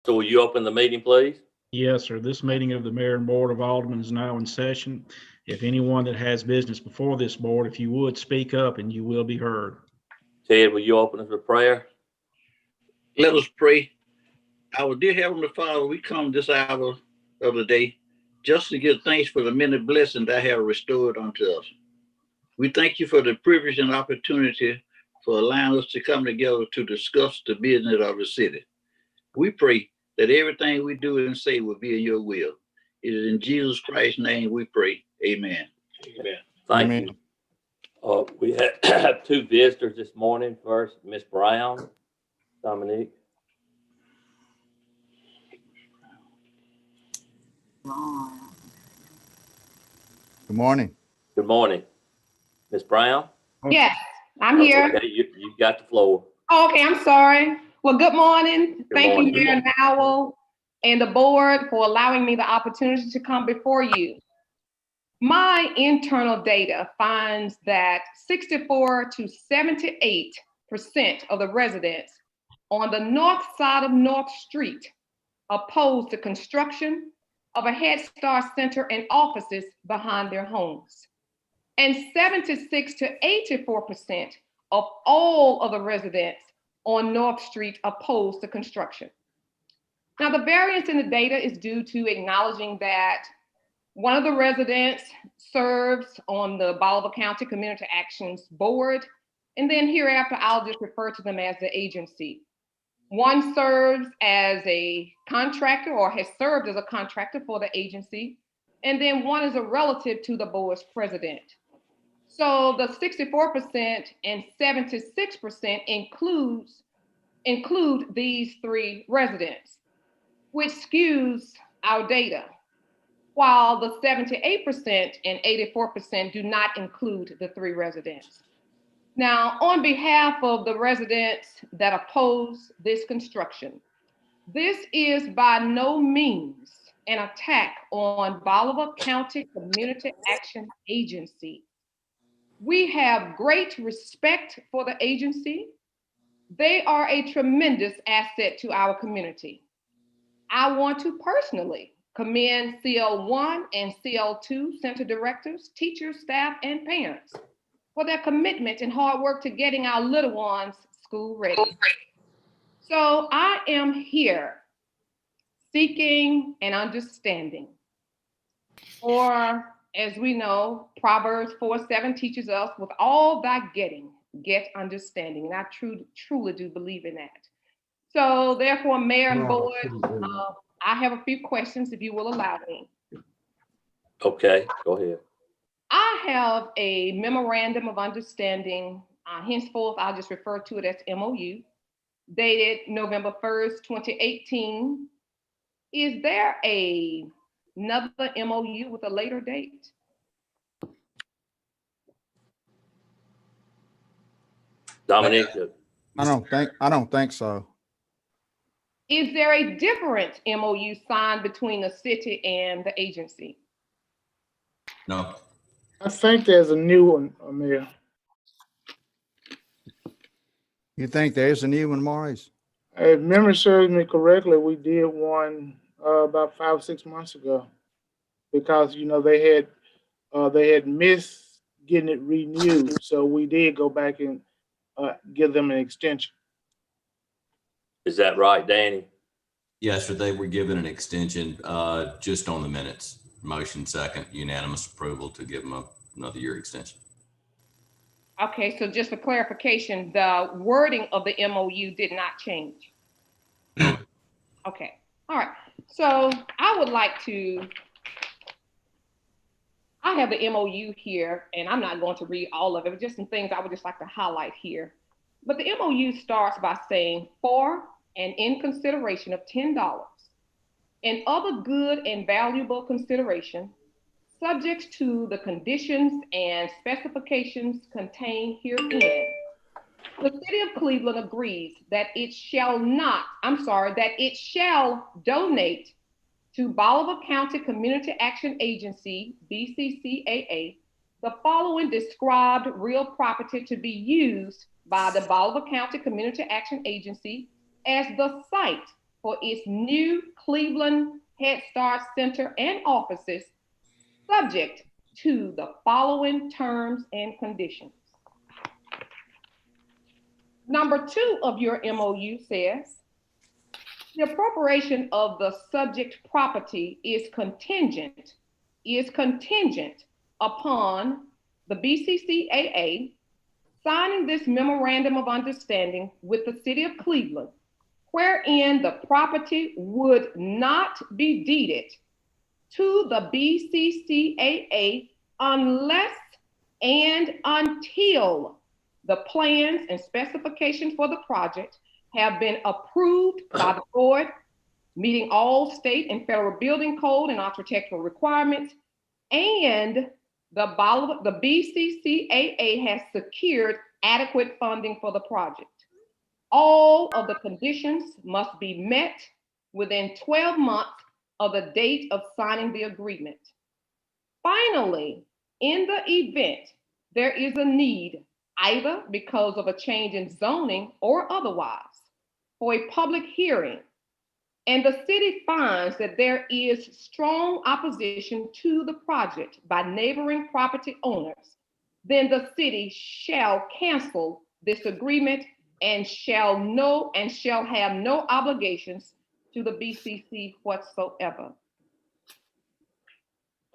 So will you open the meeting, please? Yes, sir. This meeting of the Mayor and Board of Aldermen is now in session. If anyone that has business before this board, if you would speak up and you will be heard. Ted, will you open us with prayer? Let us pray. Our dear Heavenly Father, we come this hour of the day just to give thanks for the many blessings that have restored unto us. We thank you for the privilege and opportunity for allowing us to come together to discuss the business of the city. We pray that everything we do and say will be in your will. It is in Jesus Christ's name we pray. Amen. Amen. Thank you. We have two visitors this morning. First, Miss Brown, Dominique. Good morning. Good morning. Miss Brown? Yes, I'm here. Okay, you got the floor. Oh, okay, I'm sorry. Well, good morning. Thank morning. you, Mayor Nowell and the board for allowing me the opportunity to come before you. My internal data finds that 64 to 78% of the residents on the north side of North Street oppose the construction of a Head Start Center and offices behind their homes. And 76 to 84% of all of the residents on North Street oppose the construction. Now, the variance in the data is due to acknowledging that one of the residents serves on the Bolivar County Community Actions Board, and then hereafter I'll just refer to them as the agency. One serves as a contractor or has served as a contractor for the agency, and then one is a relative to the board's president. So the 64% and 76% include these three residents, which skews our data, while the 78% and 84% do not include the three residents. Now, on behalf of the residents that oppose this construction, this is by no means an attack on Bolivar County Community Action Agency. We have great respect for the agency. They are a tremendous asset to our community. I want to personally commend CL1 and CL2 center directors, teachers, staff, and parents for their commitment and hard work to getting our little ones school ready. So I am here seeking an understanding. Or as we know, Proverbs 4:7 teaches us, with all thy getting, get understanding. And I truly do believe in that. So therefore, Mayor and Board, I have a few questions if you will allow me. Okay, go ahead. I have a memorandum of understanding, henceforth I'll just refer to it as MOU, dated November 1st, 2018. Is there another MOU with a later date? Dominique? I don't think so. Is there a different MOU signed between the city and the agency? No. I think there's a new one, Mayor. You think there's a new one, Maurice? If memory serves me correctly, we did one about 5 or 6 months ago, because they had missed getting it renewed, so we did go back and give them an extension. Is that right, Danny? Yes, sir. They were given an extension just on the minutes. Motion second, unanimous approval to give them another year extension. Okay, so just for clarification, the wording of the MOU did not change. Okay, all right. So I have the MOU here, and I'm not going to read all of it, but just some things I would just like to highlight here. But the MOU starts by saying, for and in consideration of $10 and other good and valuable consideration, subject to the conditions and specifications contained herein, the city of Cleveland agrees that it shall donate to Bolivar County Community Action Agency, BCCAA, the following described real property to be used by the Bolivar County Community Action Agency as the site for its new Cleveland Head Start Center and offices, subject to the following terms and conditions. Number 2 of your MOU says, the appropriation of the subject property is contingent upon the BCCAA signing this memorandum of understanding with the city of Cleveland, wherein the property would not be deeded to the BCCAA unless and until the plans and specifications for the project have been approved by the board, meeting all state and federal building code and architectural requirements, and the BCCAA has secured adequate funding for the project. All of the conditions must be met within 12 months of the date of signing the agreement. Finally, in the event there is a need, either because of a change in zoning or otherwise, for a public hearing, and the city finds that there is strong opposition to the project by neighboring property owners, then the city shall cancel this agreement and shall have no obligations to the BCC whatsoever.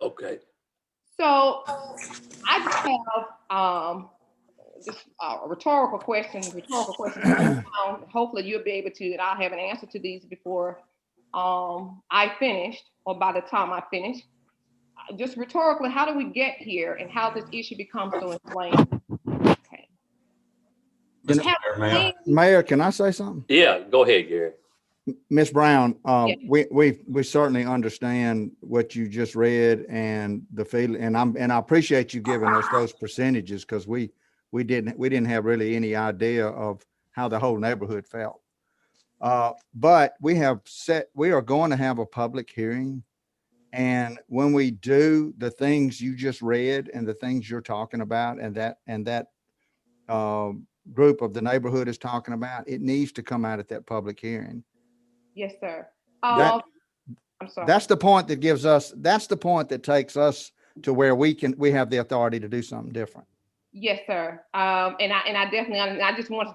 Okay. So I just have a rhetorical question. Hopefully you'll be able to, and I'll have an answer to these before I finished, or by the time I finish. Just rhetorically, how do we get here, and how this issue becomes so inflamed? Okay. Mr. Mayor, Mayor, can I say something? Yeah, go ahead, Gary. Ms. Brown, Yeah. we certainly understand what you just read and the feeling, and I appreciate you giving us those percentages, because we didn't have really any idea of how the whole neighborhood felt. But we are going to have a public hearing, and when we do the things you just read and the things you're talking about, and that group of the neighborhood is talking about, it needs to come out at that public hearing. Yes, sir. That- I'm sorry. That's the point that's the point that takes us to where we have the authority to do something different. Yes, sir. And I definitely, I just wanted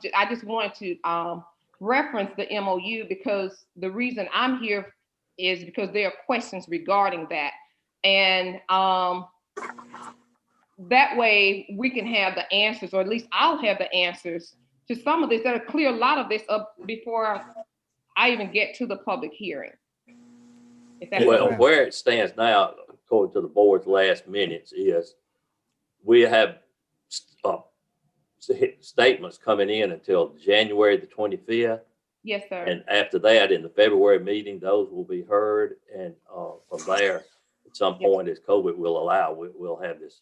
to reference the MOU, because the reason I'm here is because there are questions regarding that. And that way we can have the answers, or at least I'll have the answers to some of this, that'll clear a lot of this up before I even get to the public hearing. Well, where it stands now, according to the board's last minutes, is we have statements coming in until January the 25th. Yes, sir. And after that, in the February meeting, those will be heard. And from there, at some point, as COVID will allow, we'll have this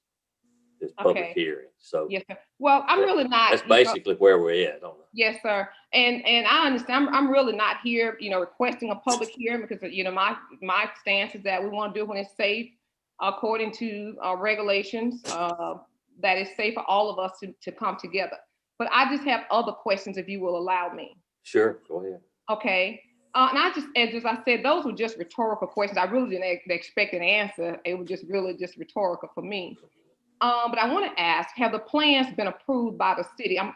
public hearing. So yes, sir. Well, I'm really not. That's basically where we're at on it. Yes, sir. And I understand. I'm really not here, requesting a public hearing, because my stance is that we want to do it when it's safe, according to regulations. That is safe for all of us to come together. But I just have other questions, if you will allow me. Sure, go ahead. Okay. And I just, as I said, those were just rhetorical questions. I really didn't expect an answer. It was just rhetorical for me. But I want to ask, have the plans been approved by the city? I'm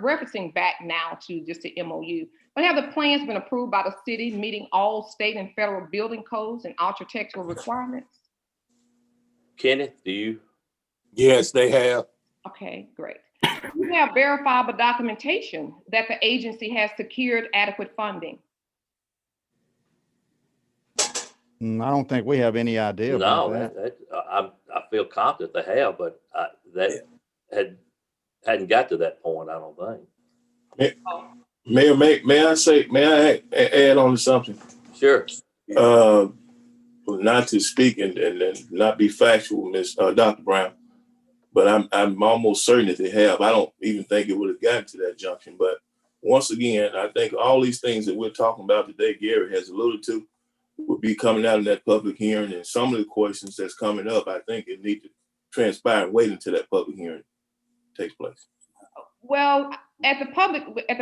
referencing back now to just the MOU, but have the plans been approved by the city, meeting all state and federal building codes and architectural requirements? Kenneth, do you? Yes, they have. Okay, great. We have verifiable documentation that the agency has secured adequate funding. I don't think we have any idea about that. I feel confident they have, but that hadn't got to that point, I don't think. May I add on to something? Sure. Not to speak and not be factual, Dr. Brown, but I'm almost certain that they have. I don't even think it would have gotten to that junction. But once again, I think all these things that we're talking about today, Gary has alluded to, will be coming out in that public hearing. And some of the questions that's coming up, I think it needs to transpire and wait until that public hearing takes place. Well, at the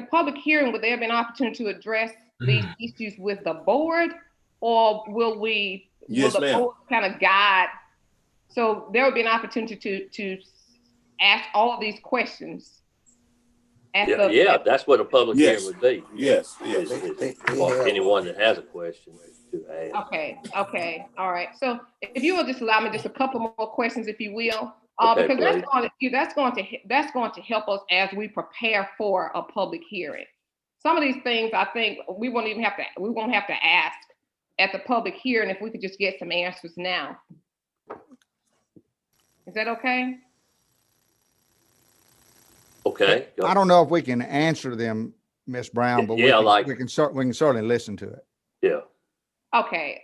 public hearing, would there be an opportunity to address these issues with the board, or will Yes, the ma'am. board kind of guide? So there will be an opportunity to ask all of these questions. Yeah, that's what a public Yes. hearing would be. Yes, Is yes. for anyone that has a question to ask. Okay, all right. So if you will just allow me just a couple more questions, if you will, Okay, because please. that's going to help us as we prepare for a public hearing. Some of these things I think we won't have to ask at the public hearing if we could just get some answers now. Is that okay? Okay. I don't know if we can answer them, Ms. Brown, but Yeah, we can certainly listen to it. Yeah. Okay.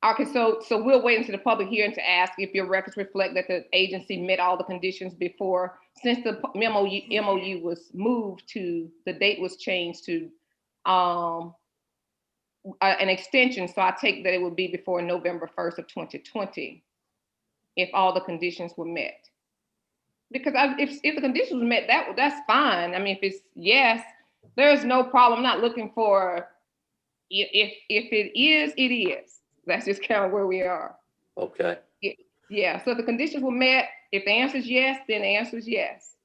Okay, so we'll wait until the public hearing to ask if your records reflect that the agency met all the conditions before, since the MOU was moved to, the date was changed to an extension. So I take that it would be before November 1st of 2020, if all the conditions were met. Because if the conditions were met, that's fine. I mean, if it's yes, there's no problem. I'm not looking for, if it is, it is. That's just kind of where we are. Okay. Yeah. So if the conditions were met, if the answer is yes, then the answer is yes.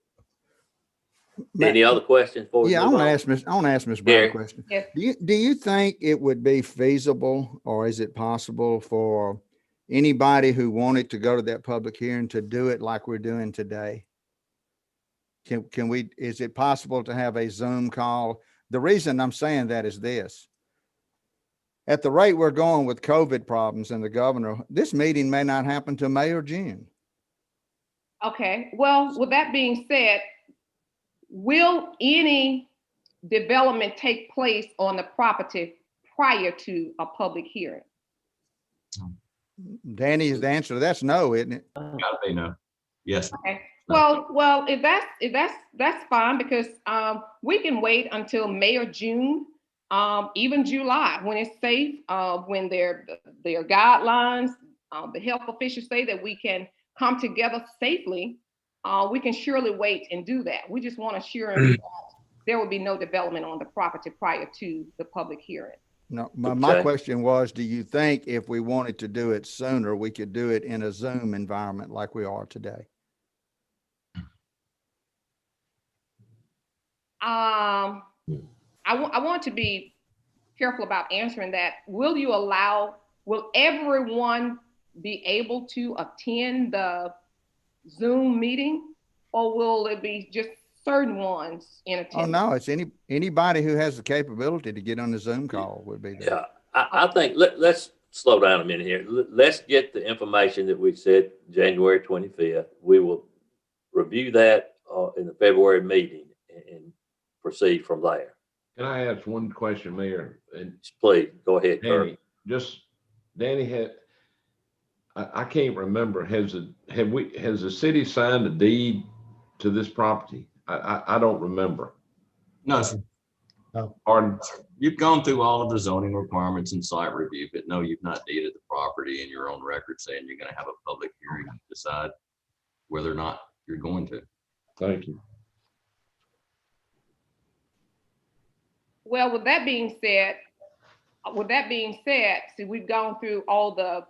Any other questions for? Yeah, I want to ask Ms. Brown Gary? a question. Yes. Do you think it would be feasible, or is it possible for anybody who wanted to go to that public hearing to do it like we're doing today? Is it possible to have a Zoom call? The reason I'm saying that is this. At the rate we're going with COVID problems and the governor, this meeting may not happen till May or June. Okay. Well, with that being said, will any development take place on the property prior to a public hearing? Danny, the answer to that's no, isn't it? Gotta be no. Yes. Okay. Well, if that's fine, because we can wait until May or June, even July, when it's safe, when there are guidelines, the health officials say that we can come together safely. We can surely wait and do that. We just want assurance that there will be no development on the property prior to the public hearing. No, my question was, do you think if we wanted to do it sooner, we could do it in a Zoom environment like we are today? I want to be careful about answering that. Will everyone be able to attend the Zoom meeting, or will it be just certain ones in attendance? Oh, no, it's anybody who has the capability to get on the Zoom call would be there. Yeah, I think let's slow down a minute here. Let's get the information that we said January 25th. We will review that in the February meeting and proceed from there. Can I ask one question, Mayor? And please go ahead, Danny. Danny had. I can't remember. Has the city signed a deed to this property? I don't remember. No, sir. No. Pardon? You've gone through all of the zoning requirements and site review, but no, you've not deeded the property in your own record saying you're going to have a public hearing to decide whether or not you're going to. Thank you. Well, with that being said, see, we've gone through all the,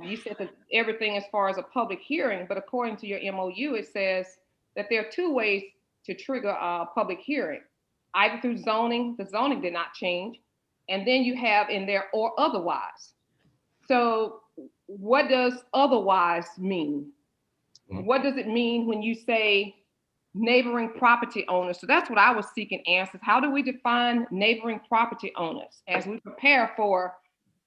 you said that everything as far as a public hearing, but according to your MOU, it says that there are two ways to trigger a public hearing, either through zoning, the zoning did not change, and then you have in there or otherwise. So what does otherwise mean? What does it mean when you say neighboring property owners? So that's what I was seeking answers. How do we define neighboring property owners as we prepare for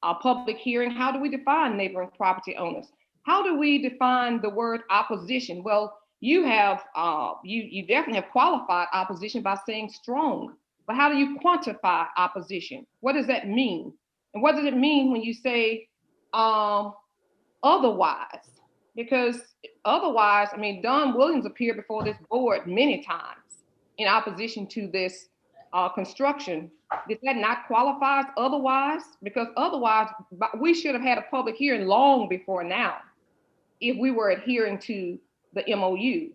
a public hearing? How do we define neighboring property owners? How do we define the word opposition? Well, you have you definitely have qualified opposition by saying strong, but how do you quantify opposition? What does that mean? And what does it mean when you say otherwise? Because otherwise, I mean, Don Williams appeared before this board many times in opposition to this construction. Did that not qualify as otherwise? Because otherwise, we should have had a public hearing long before now if we were adhering to the MOU.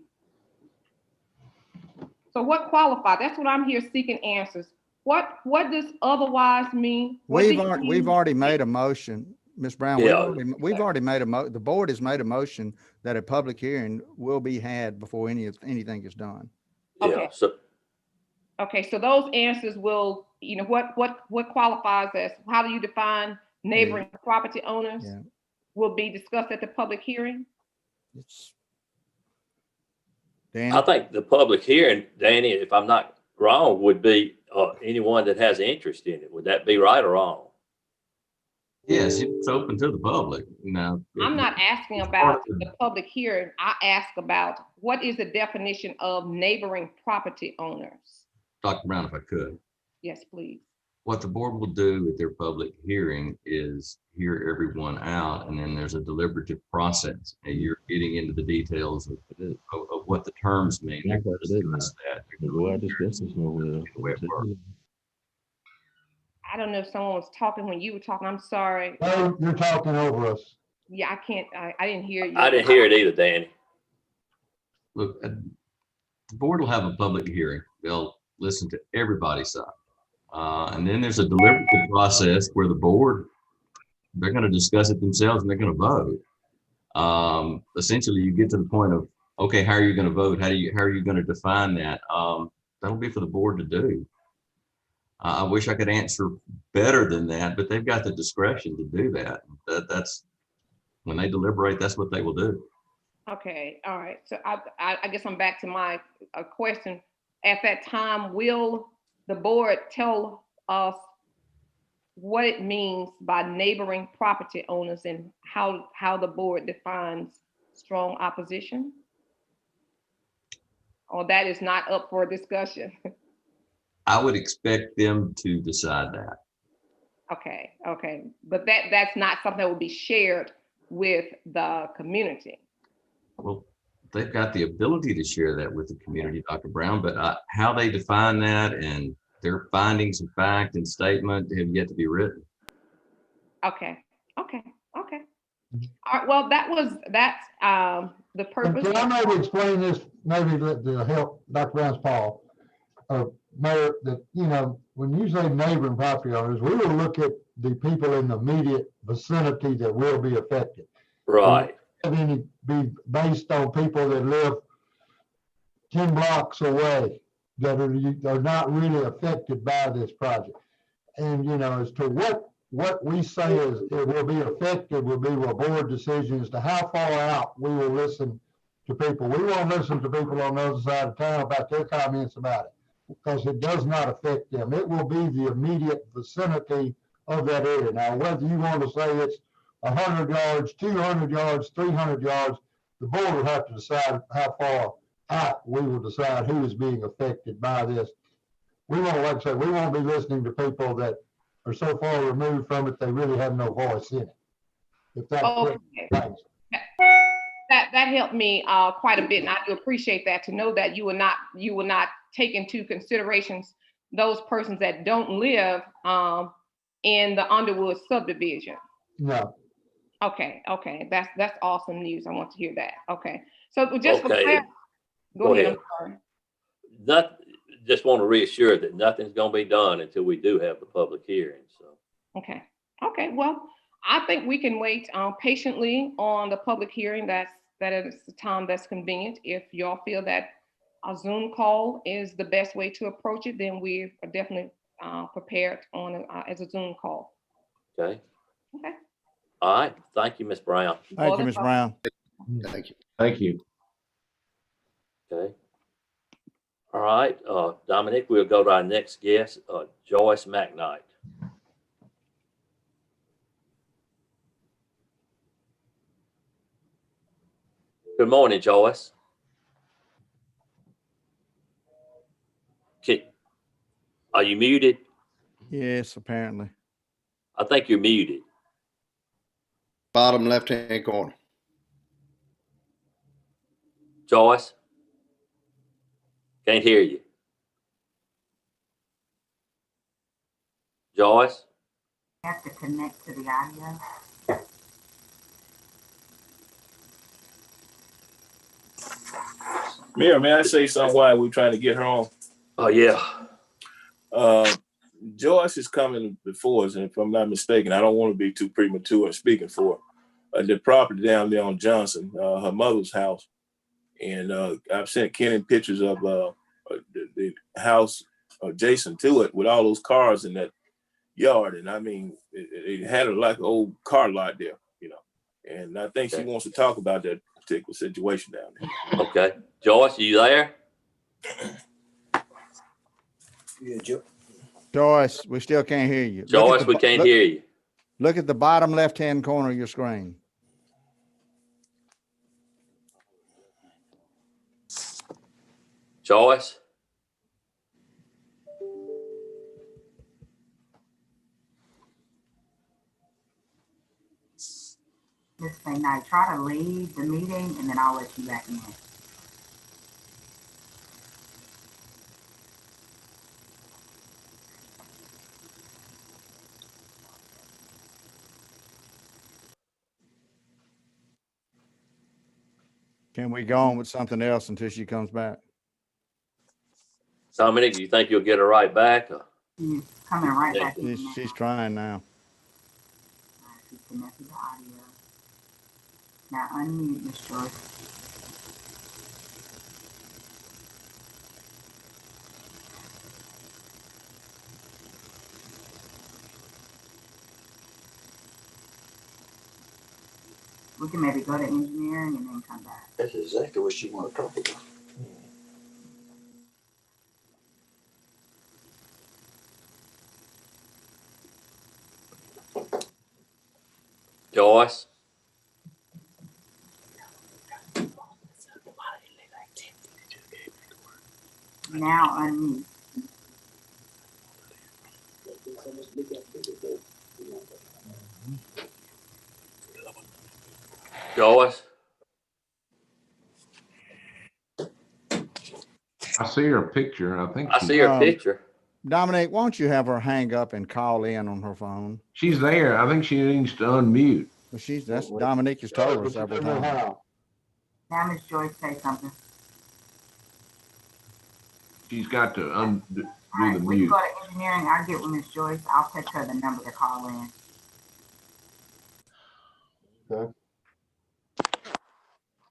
So what qualifies? That's what I'm here seeking answers. What does otherwise mean? What do you We've mean? already made a motion, Ms. Brown. Yeah. We've already made the board has made a motion that a public hearing will be had before anything is done. Yeah, Okay. so, Okay, so those answers will, you know, what qualifies as, how do you define neighboring property owners? Yeah. Will be discussed at the public hearing? It's. I Danny, think the public hearing, Danny, if I'm not wrong, would be anyone that has interest in it. Would that be right or wrong? Yes, it's open to the public now. I'm not asking about the public hearing. I ask about what is the definition of neighboring property owners? Dr. Brown, if I could. Yes, please. What the board will do at their public hearing is hear everyone out, and then there's a deliberative process. And you're getting into the details of what the terms mean. They're going to discuss that. The way it works. I don't know if someone was talking when you were talking. I'm sorry. No, you're talking over us. Yeah, I can't, I didn't hear you. I didn't hear it either, Danny. Look, the board will have a public hearing. They'll listen to everybody's side. And then there's a deliberative process where the board, they're going to discuss it themselves and they're going to vote. Essentially, you get to the point of, okay, how are you going to vote? How are you going to define that? That'll be for the board to do. I wish I could answer better than that, but they've got the discretion to do that. That's when they deliberate, that's what they will do. Okay, all right. So I guess I'm back to my question. At that time, will the board tell us what it means by neighboring property owners and how the board defines strong opposition? Or that is not up for discussion? I would expect them to decide that. Okay, but that's not something that will be shared with the community. Well, they've got the ability to share that with the community, Dr. Brown, but how they define that and their findings of fact and statement have yet to be written. Okay. All right, well, that's the purpose. Can I maybe explain this, maybe to help Dr. Brown's Paul, Mayor, that, you know, when you say neighboring property owners, we will look at the people in the immediate vicinity that will be affected. Right. Be based on people that live 10 blocks away that are not really affected by this project. And, you know, as to what we say is it will be affected will be a board decision as to how far out we will listen to people. We won't listen to people on the other side of town about their comments about it, because it does not affect them. It will be the immediate vicinity of that area. Now, whether you want to say it's 100 yards, 200 yards, 300 yards, the board will have to decide how far out we will decide who is being affected by this. We won't, like I said, we won't be listening to people that are so far removed from it, they really have no voice in it. If that's Okay. Thanks. That helped me quite a bit, and I do appreciate that, to know that you will not take into considerations those persons that don't live in the Underwood subdivision. No. Okay, that's awesome news. I want to hear that. Okay, so just for Okay. clarity, go ahead. I'm sorry. Just want to reassure that nothing's going to be done until we do have the public hearing. So. Okay. Well, I think we can wait patiently on the public hearing. That is the time that's convenient. If y'all feel that a Zoom call is the best way to approach it, then we are definitely prepared on as a Zoom call. Okay. Okay. All right. Thank you, Ms. Brown. thank you, Ms. Brown. Thank you. Thank you. Okay. All right, Dominic, we'll go to our next guest, Joyce McKnight. Good morning, Joyce. Are you muted? Yes, apparently. I think you're muted. Bottom left-hand corner. Joyce? Can't hear you. Joyce? Have to connect to the audio. Mayor, may I say something while we're trying to get her on? Oh, yeah. Joyce is coming before us, and if I'm not mistaken, I don't want to be too premature in speaking for the property down there on Johnson, her mother's house. And I've sent Kenny pictures of the house adjacent to it with all those cars in that yard. And I mean, it had like an old car lot there, you know. And I think she wants to talk about that particular situation down there. Okay. Joyce, are you there? Yeah, Joyce, we still can't hear you. Joyce, we can't hear you. Look at the bottom left-hand corner of your screen. Joyce? This thing, now try to leave the meeting and then I'll let you back in. Can we go on with something else until she comes back? Dominic, do you think you'll get her right back? She's coming right back in. She's trying now. She's connected to audio. Now unmute, Ms. Joyce. We can maybe go to engineering and then come back. that's exactly what she want to talk about. Joyce? Now unmute. Joyce? I see her picture. I think I see her picture. Dominic, why don't you have her hang up and call in on her phone? she's there. I think she needs to unmute. Well, that's Dominic has told her several times. Now Ms. Joyce, say something. She's got to do All the right, we can mute. go to engineering. I'll get with Ms. Joyce. I'll text her the number to call in.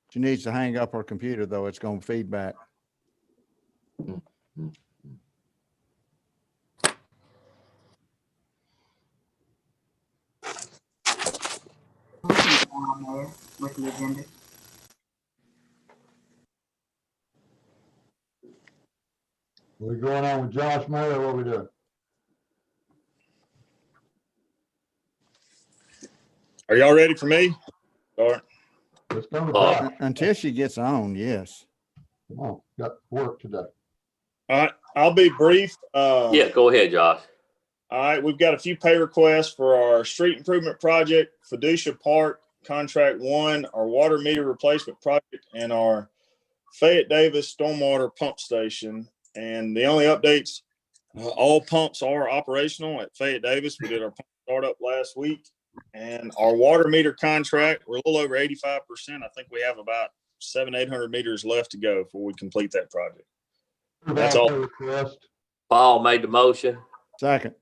She needs to hang up her computer, though. It's going to feedback. We can go on there with the agenda. We going on with Josh Mayer, or what we doing? Are y'all ready for me? Start. Let's go to Josh. Until she gets on, yes. Come on, got work today. All right, I'll be brief. Yeah, go ahead, Josh. All right, we've got a few pay requests for our street improvement project, Fiducia Park, Contract 1, our water meter replacement project, and our Fayette Davis Stormwater Pump Station. And the only updates, all pumps are operational at Fayette Davis. We did our pump startup last week. And our water meter contract, we're a little over 85%. I think we have about 700-800 meters left to go before we complete that project. That's all. Request. Paul made the motion. Second.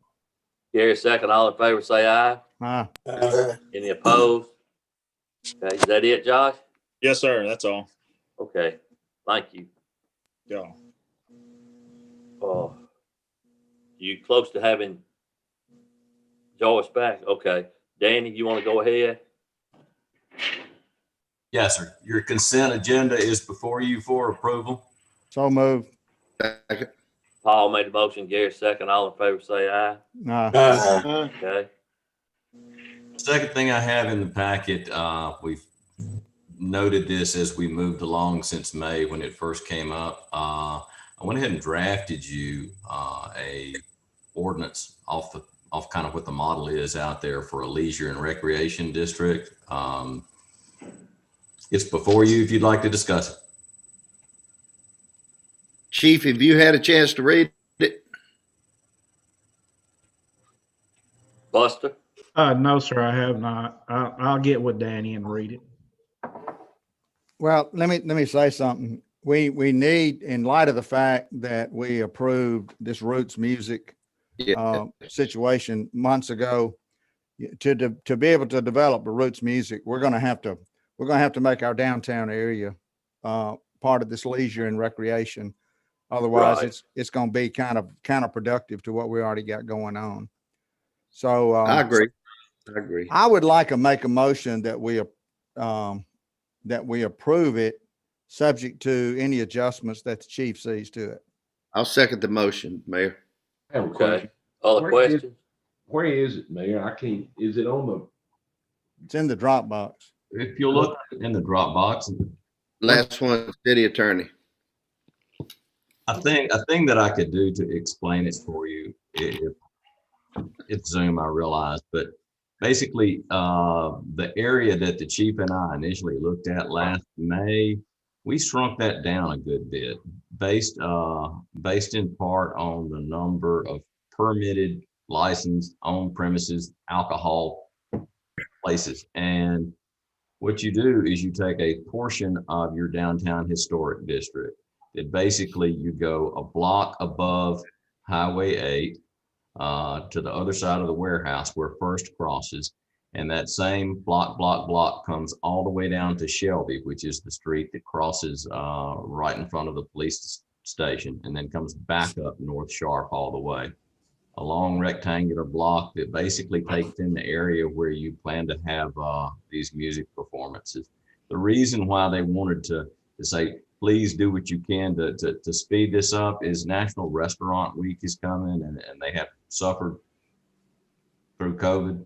Gary second. All in favor, say aye. Aye. Any opposed? Okay, is that it, Josh? Yes, sir. That's all. Okay, thank you. Yeah. You close to having Joyce back? Okay. Danny, you want to go ahead? Yes, sir. Your consent agenda is before you for approval. So moved. Paul made the motion. Gary second. All in favor, say aye. Aye. Okay. Second thing I have in the packet, we've noted this as we moved along since May when it first came up. I went ahead and drafted you a ordinance off kind of what the model is out there for a leisure and recreation district. It's before you if you'd like to discuss it. Chief, have you had a chance to read it? Buster? No, sir, I have not. I'll get with Danny and read it. Well, let me say something. we need, in light of the fact that we approved this Roots Music Yeah. situation months ago, to be able to develop the Roots Music, we're gonna have to make our downtown area part of this leisure and recreation. Otherwise, Right. it's gonna be kind of counterproductive to what we already got going on. So I agree. I agree. I would like to make a motion that we approve it, subject to any adjustments that the chief sees to it. I'll second the motion, Mayor. I have a Okay. question. Other Where is- questions? Where is it, Mayor? I can't, is it on the, It's in the Dropbox. If you look in the Dropbox, Last one, city attorney. a thing that I could do to explain it for you, if it's Zoom, I realize, but basically, the area that the chief and I initially looked at last May, we shrunk that down a good bit, based in part on the number of permitted, licensed, on premises alcohol places. And what you do is you take a portion of your downtown historic district that basically you go a block above Highway 8 to the other side of the warehouse where First crosses. And that same block comes all the way down to Shelby, which is the street that crosses right in front of the police station, and then comes back up North Sharp all the way. A long rectangular block that basically takes in the area where you plan to have these music performances. The reason why they wanted to say, please do what you can to speed this up is National Restaurant Week is coming, and they have suffered through COVID.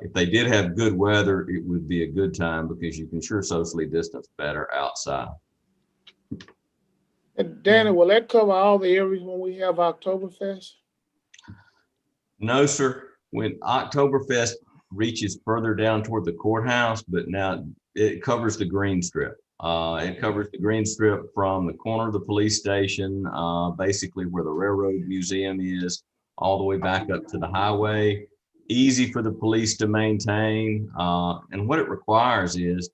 If they did have good weather, it would be a good time because you can sure socially distance better outside. And Danny, will that cover all the areas when we have Oktoberfest? No, sir. When Oktoberfest reaches further down toward the courthouse, but now it covers the green strip. It covers the green strip from the corner of the police station, basically where the Railroad Museum is, all the way back up to the highway. Easy for the police to maintain. And what it requires is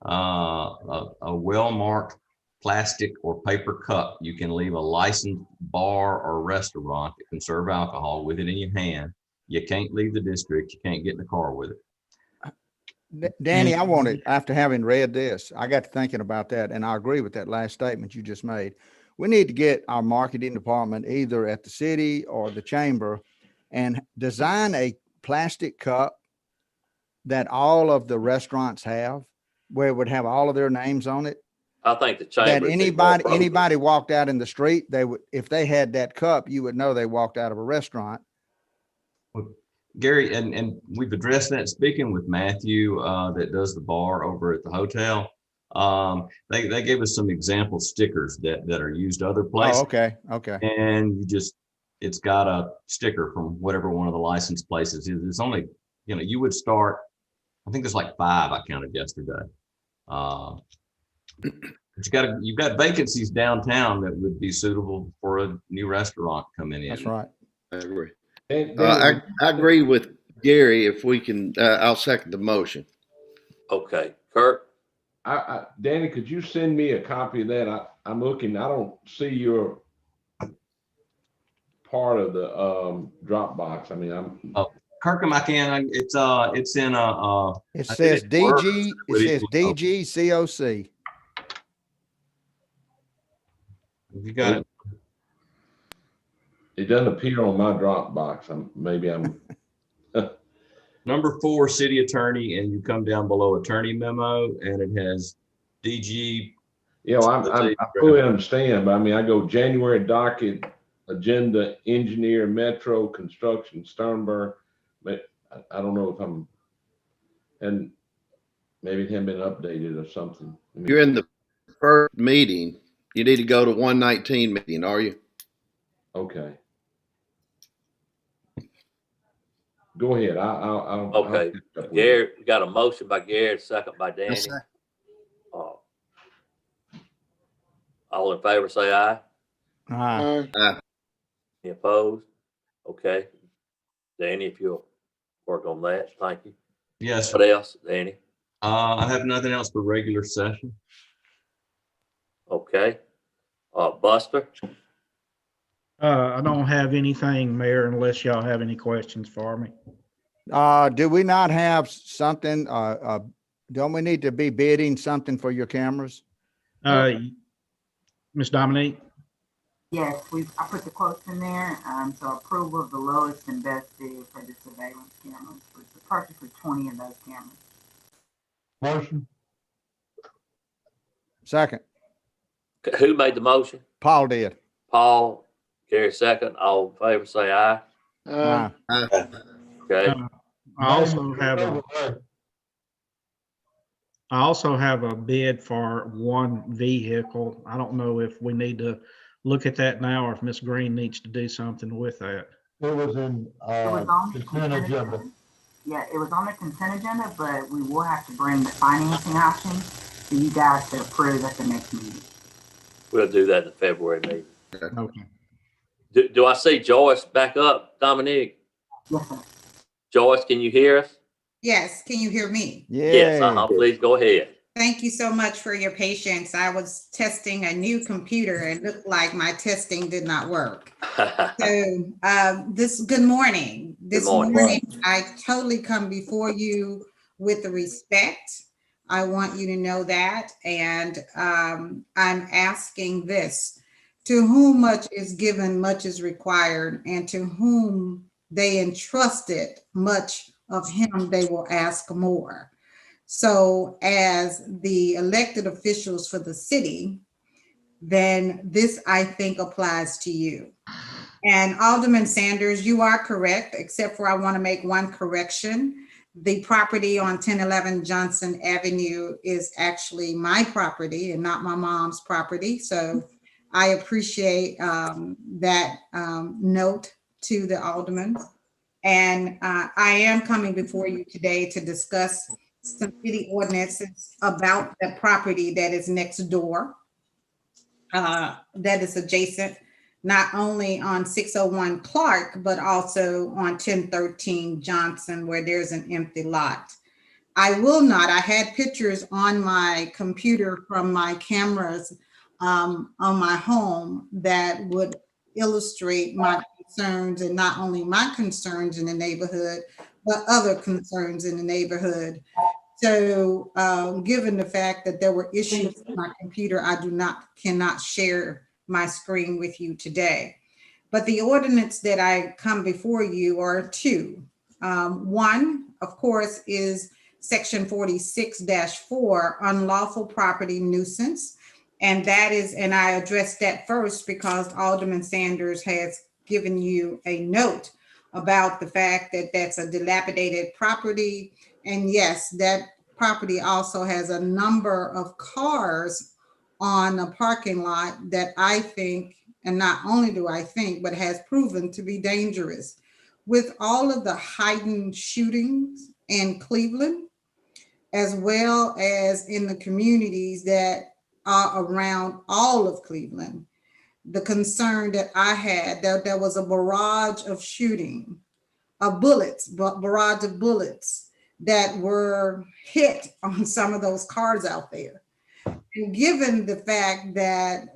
a well-marked plastic or paper cup. You can leave a licensed bar or restaurant that can serve alcohol with it in your hand. You can't leave the district. You can't get in the car with it. Danny, after having read this, I got to thinking about that, and I agree with that last statement you just made. We need to get our marketing department either at the city or the chamber and design a plastic cup that all of the restaurants have, where it would have all of their names on it. I think the That chamber. anybody walked out in the street, they would, if they had that cup, you would know they walked out of a restaurant. Gary, and we've addressed that, speaking with Matthew that does the bar over at the hotel. They gave us some example stickers that are used other places. Oh, okay. And it's got a sticker from whatever one of the licensed places is. It's only, you would start, I think there's like 5 I counted yesterday. But you've got vacancies downtown that would be suitable for a new restaurant coming in. That's right. I agree. and I agree with Gary. If we can, I'll second the motion. Okay, Kurt. Danny, could you send me a copy of that? I'm looking, I don't see your part of the Dropbox. I mean, Kirkham, I can. It's in It says DG. It says DGCOC. You got it. it doesn't appear on my Dropbox. Maybe I'm. Number 4, city attorney, and you come down below attorney memo, and it has DG. I fully understand, but I mean, I go January docket, agenda, engineer, Metro, construction, Sternberg. But I don't know if I'm, and maybe it hasn't been updated or something. You're in the first meeting. You need to go to 119 meeting, are you? Okay. Go ahead. I'll Okay. catch up with you. Gary, we got a motion by Gary, second by Danny. Yes, sir. All in favor, say aye. Any opposed? Okay. Danny, if you'll work on that, thank you. Yes. What else, Danny? I have nothing else for regular session. Okay. Buster? I don't have anything, Mayor, unless y'all have any questions for me. Do we not have something, don't we need to be bidding something for your cameras? Ms. Dominique? Yes, I put the quotes in there, so approval of the lowest and best bid for the surveillance cameras, for the purchase of 20 of those cameras. Motion. Second, Who made the motion? Paul did. Paul, Gary second. All in favor, say aye. Uh, Okay. I also have a bid for one vehicle. I don't know if we need to look at that now or if Ms. Green needs to do something with that. It was in, It was on the consent agenda. Yeah, it was on the consent agenda, but we will have to bring the financing options for you guys to approve at the next meeting. We'll do that in the February meeting. Okay. Do I see Joyce back up, Dominique? Yes, sir. Joyce, can you hear us? Yes, can you hear me? Yes, Yeah. please go ahead. Thank you so much for your patience. I was testing a new computer and it looked like my testing did not work. So good morning. This morning, I totally come before you with the respect. I want you to know that. And I'm asking this, to whom much is given, much is required, and to whom they entrusted much of him, they will ask more. So as the elected officials for the city, then this, I think, applies to you. And Alderman Sanders, you are correct, except for I want to make one correction. The property on 1011 Johnson Avenue is actually my property and not my mom's property. So I appreciate that note to the alderman. And I am coming before you today to discuss some city ordinances about the property that is next door, that is adjacent, not only on 601 Clark, but also on 1013 Johnson, where there's an empty lot. I will not, I had pictures on my computer from my cameras on my home that would illustrate my concerns, and not only my concerns in the neighborhood, but other concerns in the neighborhood. So given the fact that there were issues with my computer, I cannot share my screen with you today. But the ordinance that I come before you are two. One, of course, is Section 46-4, unlawful property nuisance. And that is, and I addressed that first because Alderman Sanders has given you a note about the fact that that's a dilapidated property. And yes, that property also has a number of cars on a parking lot that I think, and not only do I think, but has proven to be dangerous. With all of the heightened shootings in Cleveland, as well as in the communities that are around all of Cleveland, the concern that I had, that there was a barrage of shooting, of bullets, barrage of bullets that were hit on some of those cars out there. And given the fact that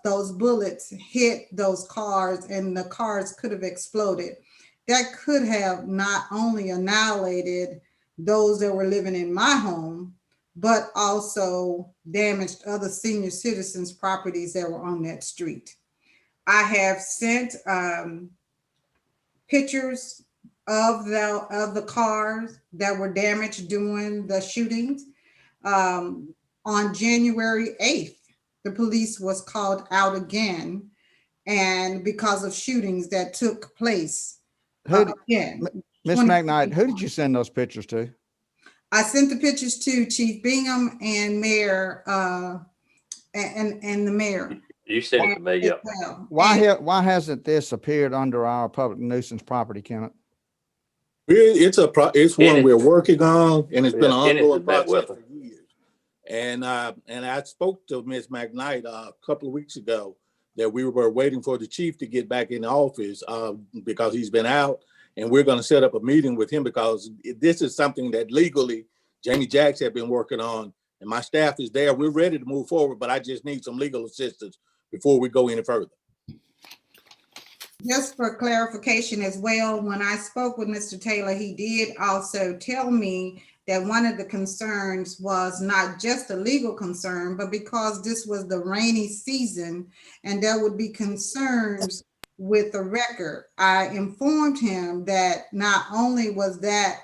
those bullets hit those cars and the cars could have exploded, that could have not only annihilated those that were living in my home, but also damaged other senior citizens' properties that were on that street. I have sent pictures of the cars that were damaged during the shootings. On January 8th, the police was called out again, and because of shootings that took place again. Ms. McKnight, who did you send those pictures to? I sent the pictures to Chief Bingham and Mayor and the mayor. You sent it to me, yep. Well. Why hasn't this appeared under our public nuisance property, Kenneth? It's one we're working on, and it's been an ongoing project process for years. And I spoke to Ms. McKnight a couple of weeks ago that we were waiting for the chief to get back in the office because he's been out, and we're going to set up a meeting with him because this is something that legally Jamie Jacks had been working on and my staff is there. We're ready to move forward, but I just need some legal assistance before we go any further. Just for clarification as well, when I spoke with Mr. Taylor, he did also tell me that one of the concerns was not just a legal concern, but because this was the rainy season and there would be concerns with the record. I informed him that not only was that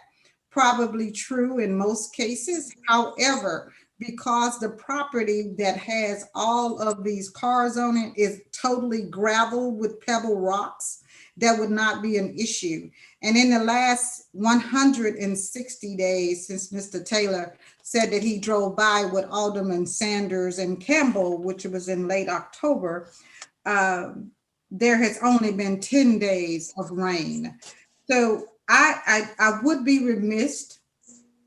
probably true in most cases, however, because the property that has all of these cars on it is totally gravel with pebble rocks, that would not be an issue. And in the last 160 days, since Mr. Taylor said that he drove by with Alderman Sanders and Campbell, which was in late October, there has only been 10 days of rain. So I would be remiss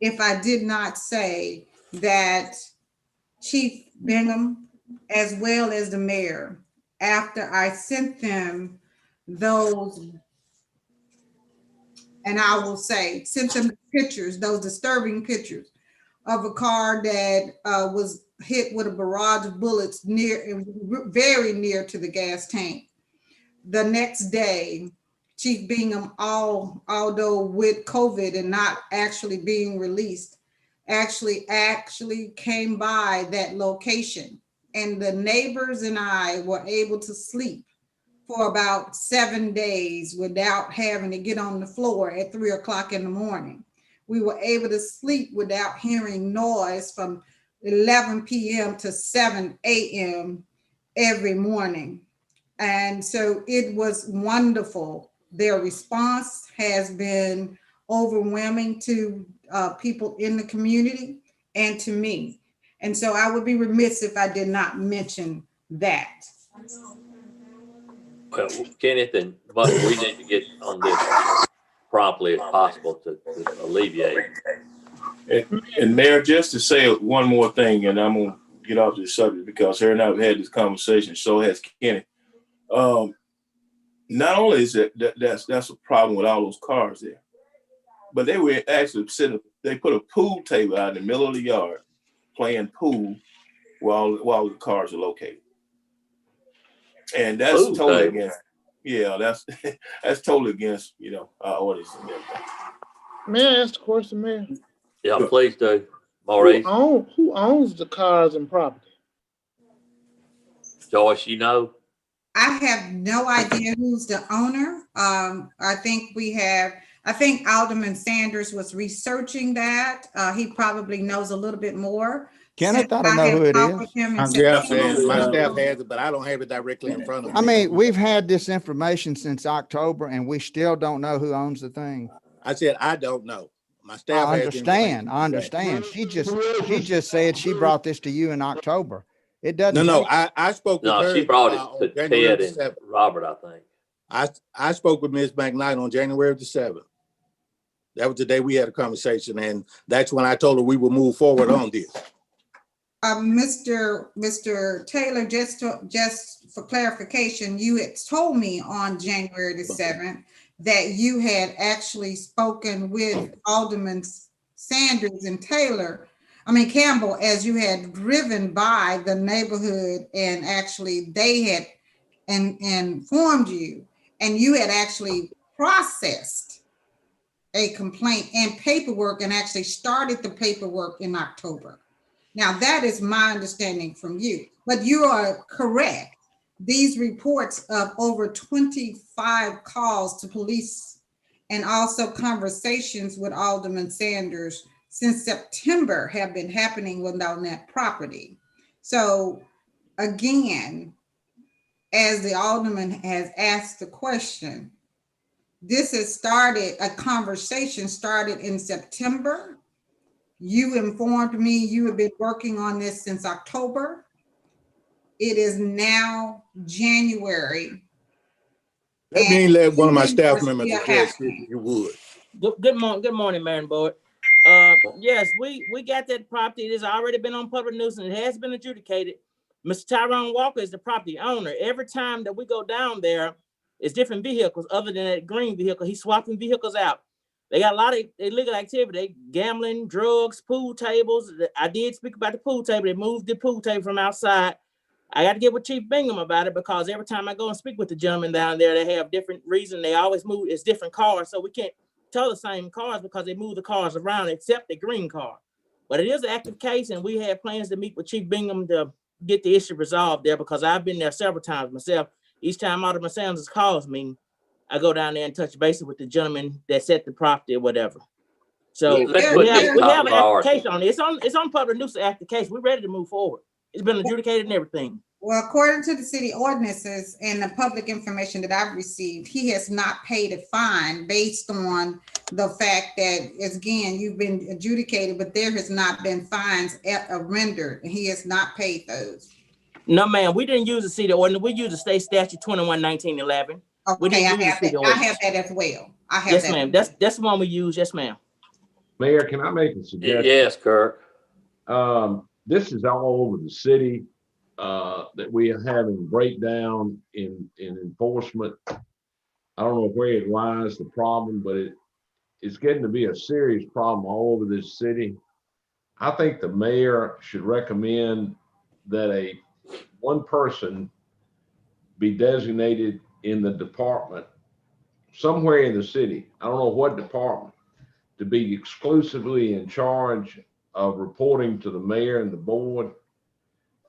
if I did not say that Chief Bingham, as well as the mayor, after I sent them those, and I will say, sent them pictures, those disturbing pictures of a car that was hit with a barrage of bullets very near to the gas tank. The next day, Chief Bingham, although with COVID and not actually being released, actually came by that location, and the neighbors and I were able to sleep for about 7 days without having to get on the floor at 3 o'clock in the morning. We were able to sleep without hearing noise from 11 p.m. to 7 a.m. every morning. And so it was wonderful. Their response has been overwhelming to people in the community and to me. And so I would be remiss if I did not mention that. Well, Kenneth and Buck, we need to get on this promptly as possible to alleviate. And Mayor, just to say one more thing, and I'm gonna get off this subject because her and I have had this conversation, so has Kenny. Not only is that's a problem with all those cars there, but they were actually they put a pool table out in the middle of the yard playing pool while the cars are located. And that's Pool totally table. against, yeah, that's totally against, our orders and everything. May I ask a question, Mayor? Yeah, please do, Maurice. Who owns the cars and property? Joyce, you know? I have no idea who's the owner. I think Alderman Sanders was researching that. He probably knows a little bit more. Kenneth, I don't know who it is. Yeah, my staff has it, but I don't have it directly in front of me. I mean, we've had this information since October and we still don't know who owns the thing. I said, I don't know. My staff I has the information. understand. She just said she brought this to you in October. It doesn't. No, I spoke with her. No, she brought it to Ted and Robert, I think. I spoke with Ms. McKnight on January the 7th. That was the day we had a conversation, and that's when I told her we would move forward on this. Mr. Taylor, just for clarification, you had told me on January the 7th that you had actually spoken with Alderman Sanders and Campbell, as you had driven by the neighborhood, and actually they had informed you, and you had actually processed a complaint and paperwork and actually started the paperwork in October. Now, that is my understanding from you, but you are correct. These reports of over 25 calls to police and also conversations with Alderman Sanders since September have been happening on that property. So again, as the Alderman has asked the question, this has started, a conversation started in September. You informed me you have been working on this since October. It is now January. Let me let one of my staff members address this, if you would. Good morning, Mayor and Board. Yes, we got that property. It has already been on public news and it has been adjudicated. Mr. Tyrone Walker is the property owner. Every time that we go down there, it's different vehicles other than that green vehicle. He's swapping vehicles out. They got a lot of illegal activity. They gambling, drugs, pool tables. I did speak about the pool table. They moved the pool table from outside. I got to get with Chief Bingham about it because every time I go and speak with the gentleman down there, they have different reasons. They always move. It's different cars, so we can't tell the same cars because they move the cars around except the green car. But it is an active case, and we have plans to meet with Chief Bingham to get the issue resolved there because I've been there several times myself. Each time Alderman Sanders calls me, I go down there and touch base with the gentleman that set the property or whatever. So Let's we put this have top an priority. application on it. It's on public nuisance application. We're ready to move forward. It's been adjudicated and everything. Well, according to the city ordinances and the public information that I've received, he has not paid a fine based on the fact that, again, you've been adjudicated, but there has not been fines rendered, and he has not paid those. No, ma'am, we didn't use the city ordinance. We used the state statute 21-1911. Okay, I have that as well. I have yes, that. ma'am. That's the one we use. Yes, ma'am. Mayor, can I make a suggestion? Yes, Kirk. This is all over the city, that we are having breakdown in enforcement. I don't know where it lies, the problem, but it's getting to be a serious problem all over this city. I think the mayor should recommend that one person be designated in the department somewhere in the city. I don't know what department, to be exclusively in charge of reporting to the mayor and the board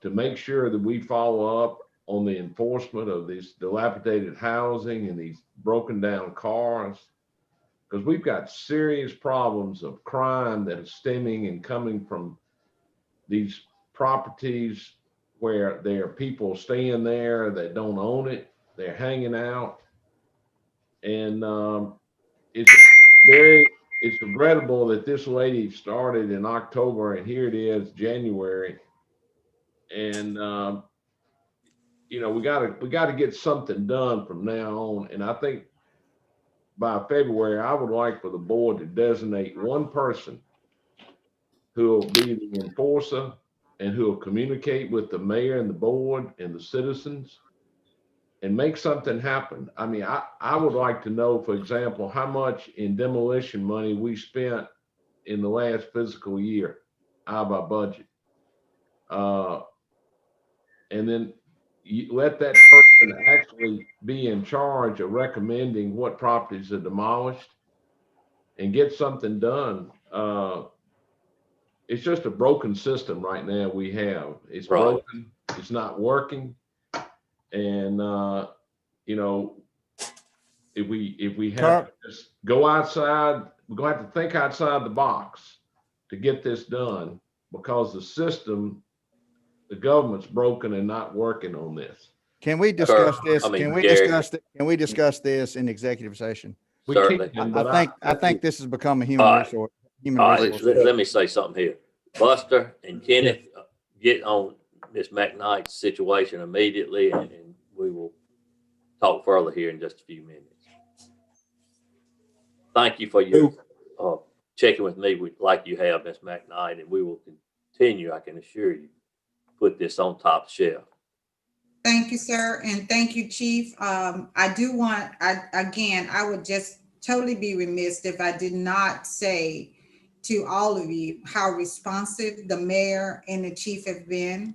to make sure that we follow up on the enforcement of this dilapidated housing and these broken down cars. Because we've got serious problems of crime that is stemming and coming from these properties where there are people staying there that don't own it. They're hanging out. And it's regrettable that this lady started in October and here it is January. And we gotta get something done from now on. And I think by February, I would like for the board to designate one person who will be the enforcer and who will communicate with the mayor and the board and the citizens and make something happen. I mean, I would like to know, for example, how much in demolition money we spent in the last fiscal year out of our budget. And then you let that person actually be in charge of recommending what properties are demolished and get something done. It's just a broken system right now we have. It's broken, it's not working. And if we have to just go outside, we're gonna have to think outside the box to get this done because the system, the government's broken and not working on this. Can we discuss this? Can we discuss this in executive session? Certainly. I think this has become a human resource. Let me say something here. Buster and Kenneth, get on Ms. McKnight's situation immediately, and we will talk further here in just a few minutes. Thank you for your checking with me like you have, Ms. McKnight, and we will continue, I can assure you, put this on top shelf. Thank you, sir. And thank you, Chief. I would just totally be remiss if I did not say to all of you how responsive the mayor and the chief have been.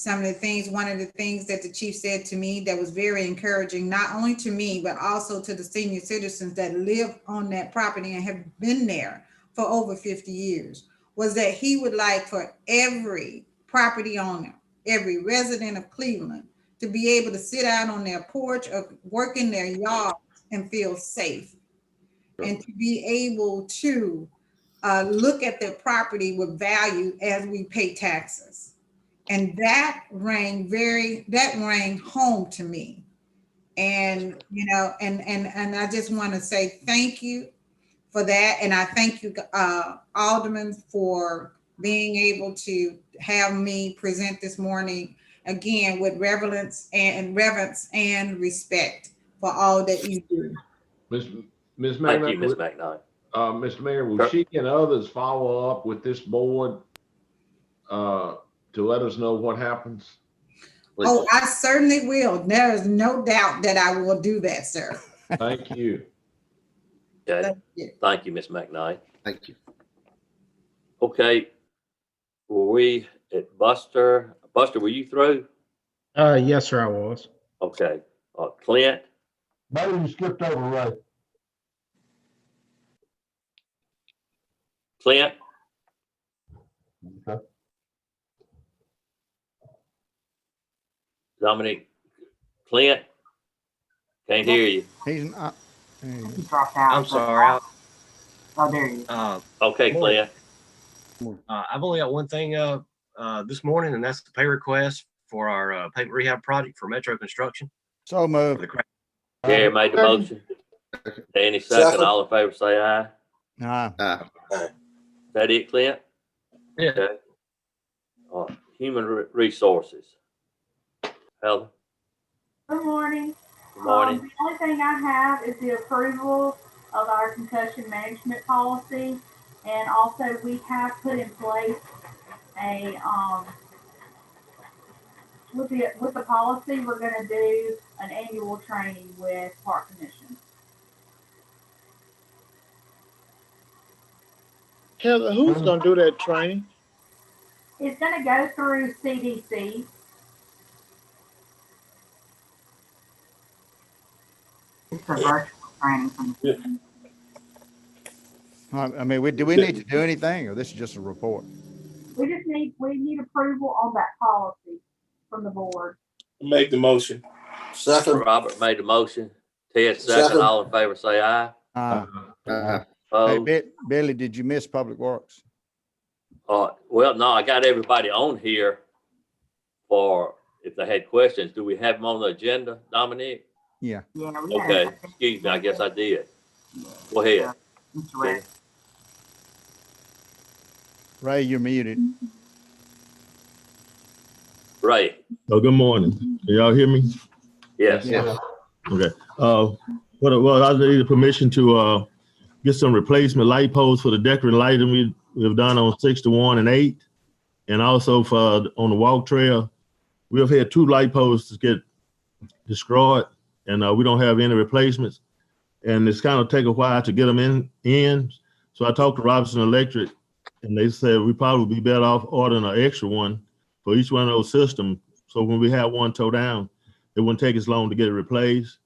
One of the things that the chief said to me that was very encouraging, not only to me, but also to the senior citizens that live on that property and have been there for over 50 years, was that he would like for every property owner, every resident of Cleveland to be able to sit out on their porch or work in their yard and feel safe, and to be able to look at their property with value as we pay taxes. And that rang home to me. And, and I just want to say thank you for that. And I thank you, Aldermen, for being able to have me present this morning, again, with reverence and respect for all that you do. Ms. Thank you, Ms. McKnight. Mr. Mayor, will she and others follow up with this board to let us know what happens? Oh, I certainly will. There is no doubt that I will do that, sir. Thank you. Okay, Thank you. thank you, Ms. McKnight. Thank you. Okay, were we at Buster? Buster, were you through? Yes, sir, I was. Okay, Clint, Maybe you skipped over Ray. Clint, Okay. Dominic, Clint, can't hear you. He's not. He dropped out. I'm sorry. Oh, there he is. Okay, Morning. Clint. I've only got one thing this morning, and that's the pay request for our pavement rehab project for Metro Construction. So For moved. the crack. Gary made the motion. Danny second. All in favor, say aye. Aye. Is that it, Clint? Yeah. Okay. Human resources. Heather, Good morning. good morning. The only thing I have is the approval of our concussion management policy. And also we have put in place a, with the policy, we're gonna do an annual training with park commission. Heather, who's gonna do that training? It's gonna go through CDC. It's a virtual training from the I mean, do we need to do anything, or this is just a report? We need approval on that policy from the board. Make the motion. Second. Robert made the motion. Ted second. All in favor, say aye. Hey, Opposed? Billy, did you miss Public Works? Well, no, I got everybody on here for if they had questions. Do we have them on the agenda, Dominic? Yeah. Yeah, we Okay, have. excuse me, I guess I did. Go ahead. Mr. Ray. Ray, you're muted. Ray, Oh, good morning. Can y'all hear me? yes. Yeah. Okay. Well, I need permission to get some replacement light posts for the decorative lighting we've done on 61 and 8. And also for on the walk trail, we have had 2 light posts get destroyed, and we don't have any replacements. And it's kind of take a while to get them in. So I talked to Robinson Electric, and they said we probably would be better off ordering an extra one for each one of those systems. So when we have one towed down, it wouldn't take as long to get it replaced.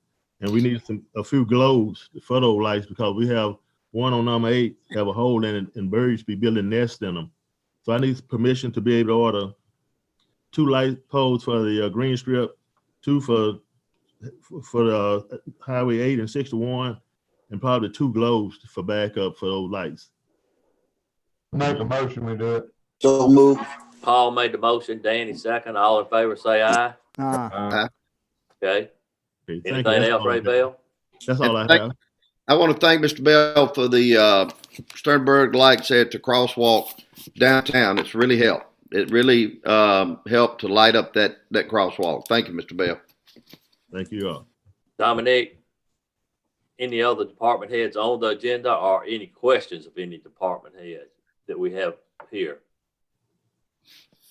And we need a few globes for those lights because we have one on number 8 have a hole in it and birds be building nests in them. So I need permission to be able to order 2 light poles for the green strip, 2 for the Highway 8 and 61, and probably 2 globes for backup for those lights. Make a motion, we do it. So move. Paul made the motion, Danny second. All in favor, say aye. Aye. Okay. Okay, thank you. Anything That's else, all I Ray have. Bell? That's all I Thank- have. I want to thank Mr. Bell for the Sternberg lights at the crosswalk downtown. It's really helped. It really helped to light up that crosswalk. Thank you, Mr. Bell. Thank you all. Dominic, any other department heads on the agenda or any questions of any department heads that we have here?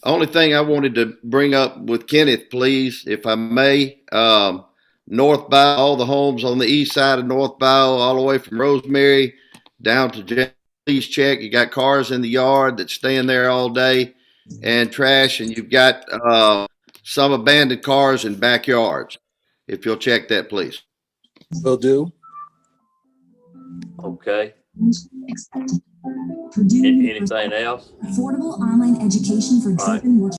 Only thing I wanted to bring up with Kenneth, please, if I may, North Bow, all the homes on the east side of North Bow, all the way from Rosemary down to James, please check. You got cars in the yard that's staying there all day and trash, and you've got some abandoned cars in backyards. If you'll check that, please. Will do. Okay. Purdue Anything else? affordable online education for All right. children working.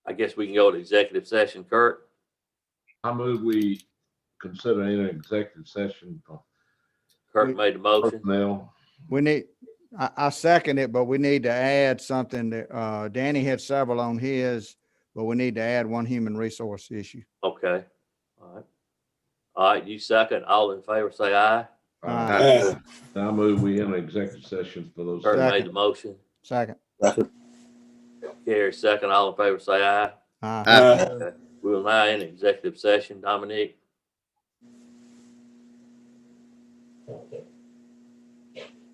I guess we can go to executive session. Kurt, I move we consider an executive session for Kurt made the motion. personnel. We need, I second it, but we need to add something that, Danny had several on his, but we need to add one human resource issue. Okay. All right. All right, you second. All in favor, say aye. Aye. I move we enter executive session for those. Kurt Second. made the motion. Second. Gary second. All in favor, say aye. Aye. Okay. We will now in executive session. Dominic.